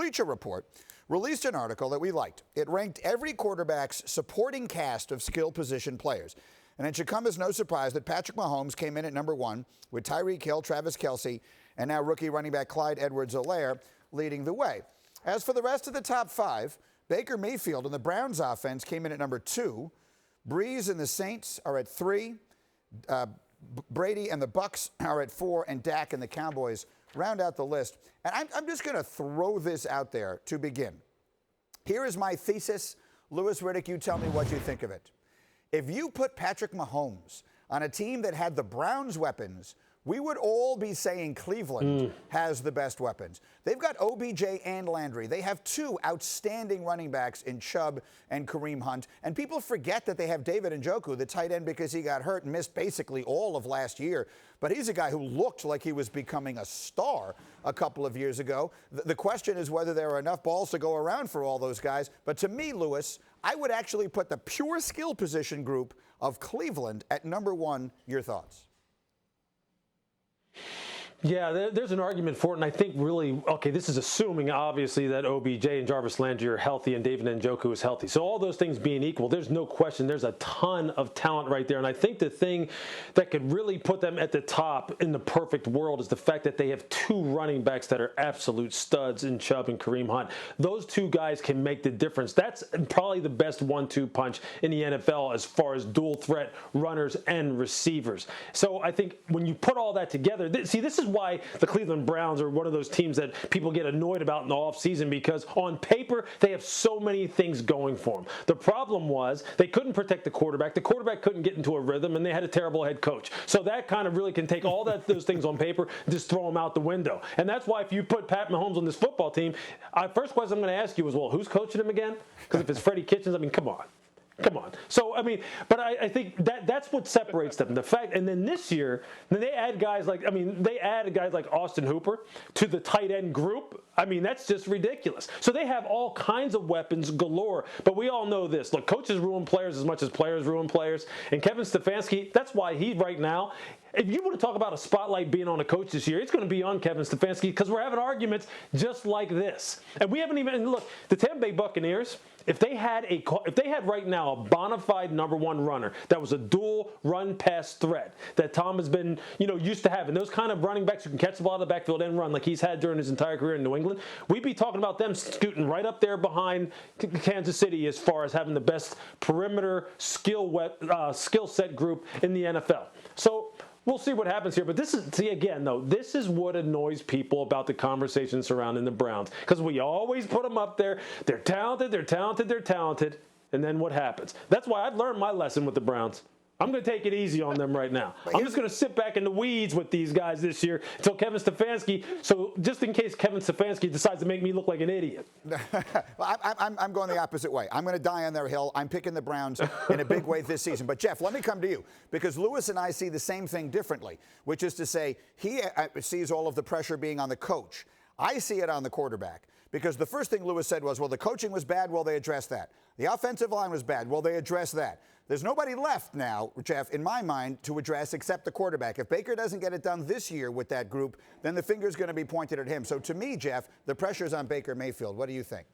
Bleacher Report released an article that we liked. It ranked every quarterback's supporting cast of skill position players. And it should come as no surprise that Patrick Mahomes came in at number 1 with Tyreek Hill, Travis Kelce, and now rookie running back Clyde Edwards-Helaire leading the way. As for the rest of the top 5, Baker Mayfield and the Browns offense came in at number 2. Breeze and the Saints are at 3. Brady and the Bucks are at 4, and Dak and the Cowboys round out the list. And I'm just going to throw this out there to begin. Here is my thesis. Louis Riddick, you tell me what you think of it. If you put Patrick Mahomes on a team that had the Browns' weapons, we would all be saying Cleveland has the best weapons. They've got OBJ and Landry. They have 2 outstanding running backs in Chubb and Kareem Hunt. And people forget that they have David Njoku, the tight end, because he got hurt and missed basically all of last year. But he's a guy who looked like he was becoming a star a couple of years ago. The question is whether there are enough balls to go around for all those guys. But to me, Louis, I would actually put the pure skill position group of Cleveland at number 1. Your thoughts? Yeah, there's an argument for it, and I think really, okay, this is assuming, obviously, that OBJ and Jarvis Landry are healthy and David Njoku is healthy. So all those things being equal, there's no question there's a ton of talent right there. And I think the thing that could really put them at the top in the perfect world is the fact that they have 2 running backs that are absolute studs in Chubb and Kareem Hunt. Those 2 guys can make the difference. That's probably the best 1-2 punch in the NFL as far as dual threat runners and receivers. So I think when you put all that together, this is why the Cleveland Browns are one of those teams that people get annoyed about in the offseason, because on paper they have so many things going for them. The problem was they couldn't protect the quarterback. The quarterback couldn't get into a rhythm, and they had a terrible head coach. So that kind of really can take all those things on paper and just throw them out the window. And that's why if you put Pat Mahomes on this football team, first question I'm going to ask you is, well, who's coaching him again? Because if it's Freddie Kitchens, I mean, come on. Come on. So, I mean, but I think that's what separates them. The fact, and then this year, then they add guys like Austin Hooper to the tight end group. I mean, that's just ridiculous. So they have all kinds of weapons galore. But we all know this. Look, coaches ruin players as much as players ruin players. And Kevin Stefanski, that's why he right now, if you want to talk about a spotlight being on a coach this year, it's going to be on Kevin Stefanski, because we're having arguments just like this. And we haven't even, look, the Tampa Bay Buccaneers, if they had right now a bona fide number 1 runner that was a dual run pass threat that Tom has been, used to having, those kind of running backs who can catch the ball out of the backfield and run like he's had during his entire career in New England, we'd be talking about them scooting right up there behind Kansas City as far as having the best perimeter skill set group in the NFL. So we'll see what happens here. But this is what annoys people about the conversation surrounding the Browns. Because we always put them up there. They're talented. And then what happens? That's why I've learned my lesson with the Browns. I'm going to take it easy on them right now. I'm just going to sit back in the weeds with these guys this year until Kevin Stefanski, so just in case Kevin Stefanski decides to make me look like an idiot. Well, I'm going the opposite way. I'm going to die on their hill. I'm picking the Browns in a big way this season. But, Jeff, let me come to you, because Louis and I see the same thing differently, which is to say he sees all of the pressure being on the coach. I see it on the quarterback. Because the first thing Louis said was, well, the coaching was bad. Well, they addressed that. The offensive line was bad. Well, they addressed that. There's nobody left now, Jeff, in my mind, to address except the quarterback. If Baker doesn't get it done this year with that group, then the finger's going to be pointed at him. So to me, Jeff, the pressure's on Baker Mayfield. What do you think?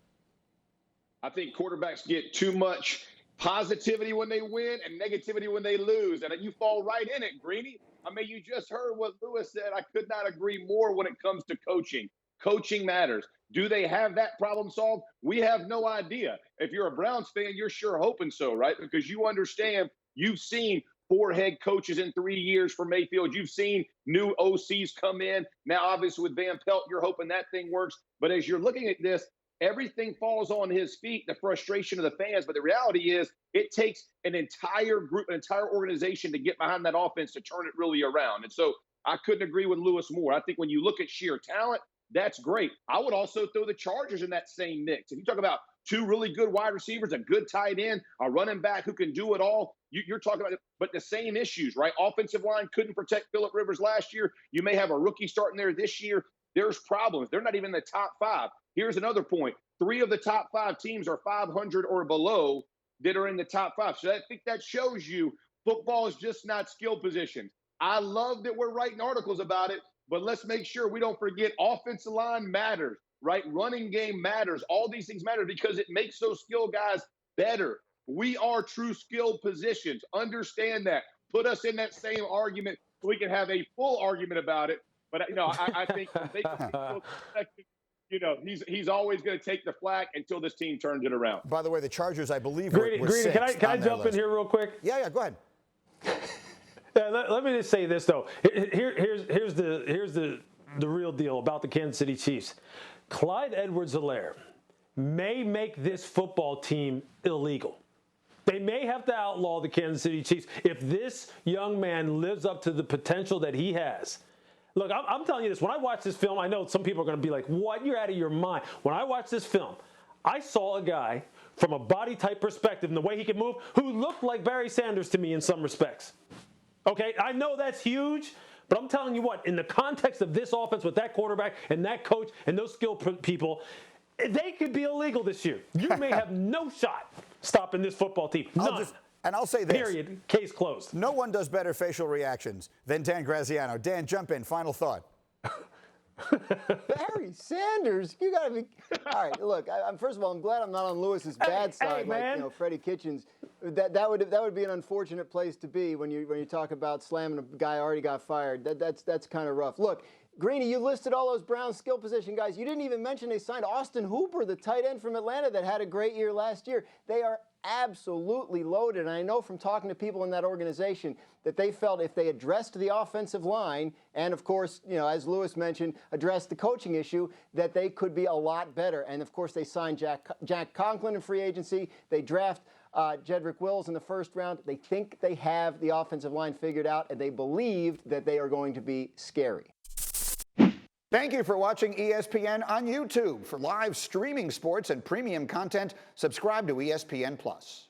I think quarterbacks get too much positivity when they win and negativity when they lose. And you fall right in it, Greeny. I mean, you just heard what Louis said. I could not agree more when it comes to coaching. Coaching matters. Do they have that problem solved? We have no idea. If you're a Browns fan, you're sure hoping so, right? Because you understand, you've seen 4 head coaches in 3 years for Mayfield. You've seen new OCs come in. Now, obviously, with Van Pelt, you're hoping that thing works. But as you're looking at this, everything falls on his feet, the frustration of the fans. But the reality is it takes an entire group, an entire organization to get behind that offense to turn it really around. And so I couldn't agree with Louis more. I think when you look at sheer talent, that's great. I would also throw the Chargers in that same mix. If you talk about 2 really good wide receivers, a good tight end, a running back who can do it all, you're talking about it. But the same issues, right? Offensive line couldn't protect Phillip Rivers last year. You may have a rookie starting there this year. There's problems. They're not even in the top 5. Here's another point. 3 of the top 5 teams are 500 or below that are in the top 5. So I think that shows you football is just not skill positions. I love that we're writing articles about it, but let's make sure we don't forget offensive line matters. right? Running game matters. All these things matter because it makes those skill guys better. We are true skill positions. Understand that. Put us in that same argument so we can have a full argument about it. But I think from Baker Mayfield's perspective, he's always going to take the flack until this team turns it around. By the way, the Chargers, I believe, Greeny, were sixth can I on their jump list. in here real quick? Yeah, go ahead. Let me just say this though. Here's the real deal about the Kansas City Chiefs. Clyde Edwards-Helaire may make this football team illegal. They may have to outlaw the Kansas City Chiefs if this young man lives up to the potential that he has. Look, I'm telling you this. When I watch this film, I know some people are going to be like, what? You're out of your mind. When I watch this film, I saw a guy from a body type perspective and the way he could move who looked like Barry Sanders to me in some respects. Okay, I know that's huge, but I'm telling you what, in the context of this offense with that quarterback and that coach and those skill people, they could be illegal this year. You may have no shot stopping this football team. None. I'll say this. Period. Case closed. No one does better facial reactions than Dan Graziano. Dan, jump in. Final thought. Barry Sanders, you got to be. All right, look. First of all, I'm glad I'm not on Lewis's bad side, like Freddie Kitchens. That would be an unfortunate place to be when you talk about slamming a guy who already got fired. That's kind of rough. Look, Greeny, you listed all those Browns skill position guys. You didn't even mention they signed Austin Hooper, the tight end from Atlanta that had a great year last year. They are absolutely loaded. And I know from talking to people in that organization that they felt if they addressed the offensive line and, of course, as Lewis mentioned, addressed the coaching issue, that they could be a lot better. And, of course, they signed Jack Conklin in free agency. They draft Jedrick Wills in the first round. They think they have the offensive line figured out, and they believe that they are going to be scary. Thank you for watching ESPN on YouTube. For live streaming sports and premium content, subscribe to ESPN+.